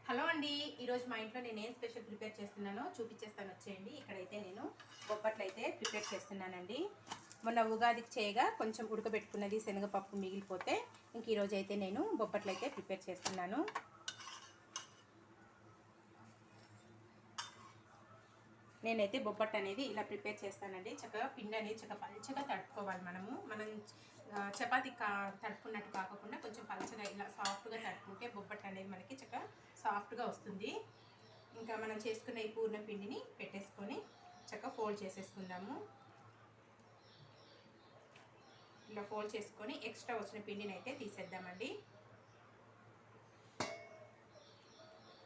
Hello అండి, ఈరోజు మా ఇంట్లో నేను ఏం స్పెషల్ ప్రిపేర్ చేస్తున్నానో చూపించేస్తాను వచ్చేయండి. ఇక్కడైతే నేను బొబ్బట్లు అయితే ప్రిపేర్ చేస్తున్నానండి. మొన్న ఉగాదికి చేయగా కొంచెం ఉడకబెట్టుకున్నది శనగపప్పు మిగిలిపోతే ఇంక ఈరోజు అయితే నేను బొబ్బట్లు అయితే ప్రిపేర్ చేస్తున్నాను. నేనైతే బొబ్బట్టు అనేది ఇలా ప్రిపేర్ చేస్తానండి. చక్కగా పిండి అనేది చక్కగా పల్చగా తడుపుకోవాలి. మనం చపాతీ తడుపుకున్నట్టు కాకుండా కొంచెం పల్చగా ఇలా సాఫ్ట్గా తడుపుకుంటే బొబ్బట్టు అనేది మనకి చక్కగా సాఫ్ట్గా వస్తుంది. ఇంకా మనం చేసుకున్న ఈ పూర్ణ పిండిని పెట్టేసుకొని చక్కగా ఫోల్డ్ చేసేసుకుందాము. ఇలా ఫోల్డ్ చేసుకొని ఎక్స్ట్రా వచ్చిన పిండిని అయితే తీసేద్దామండి.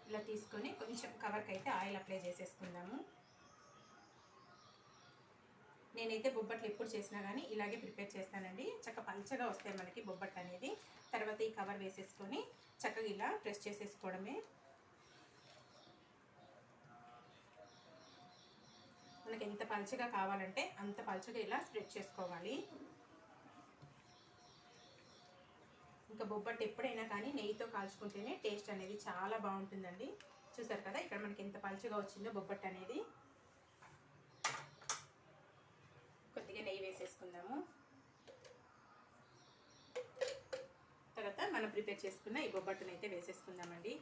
ఇలా తీసుకొని కొంచెం కవర్కి అయితే ఆయిల్ అప్లై చేసేసుకుందాము. నేనైతే బొబ్బట్లు ఎప్పుడు చేసినా కానీ ఇలాగే ప్రిపేర్ చేస్తానండి. చక్కగా పల్చగా వస్తాయి మనకి బొబ్బట్లు అనేది. తర్వాత ఈ కవర్ వేసేసుకొని చక్కగా ఇలా ప్రెస్ చేసేసుకోవడమే. మనకి ఎంత పల్చగా కావాలంటే అంత పల్చగా ఇలా స్ప్రెడ్ చేసుకోవాలి. ఇంకా బొబ్బట్టు ఎప్పుడైనా కానీ నెయ్యితో కాల్చుకుంటేనే టేస్ట్ అనేది చాలా బాగుంటుందండి. చూసారు కదా ఇక్కడ మనకి ఎంత పల్చగా వచ్చిందో బొబ్బట్టు అనేది. కొద్దిగా నెయ్యి వేసేసుకుందాము. తర్వాత మనం ప్రిపేర్ చేసుకున్న ఈ బొబ్బట్టును అయితే వేసేసుకుందామండి.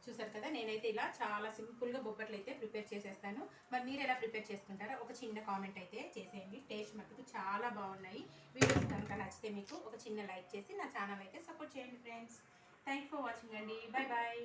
చూసారు కదా నేనైతే ఇలా చాలా సింపుల్గా బొబ్బట్లు అయితే ప్రిపేర్ చేసేస్తాను. మరి మీరు ఎలా ప్రిపేర్ చేసుకుంటారో ఒక చిన్న కామెంట్ అయితే చేసేయండి. టేస్ట్ మటుకు చాలా బాగున్నాయి. వీడియోస్ కనుక నచ్చితే మీకు ఒక చిన్న లైక్ చేసి నా ఛానల్ అయితే సపోర్ట్ చేయండి ఫ్రెండ్స్. థ్యాంక్ ఫర్ వాచింగ్ అండి. Bye bye.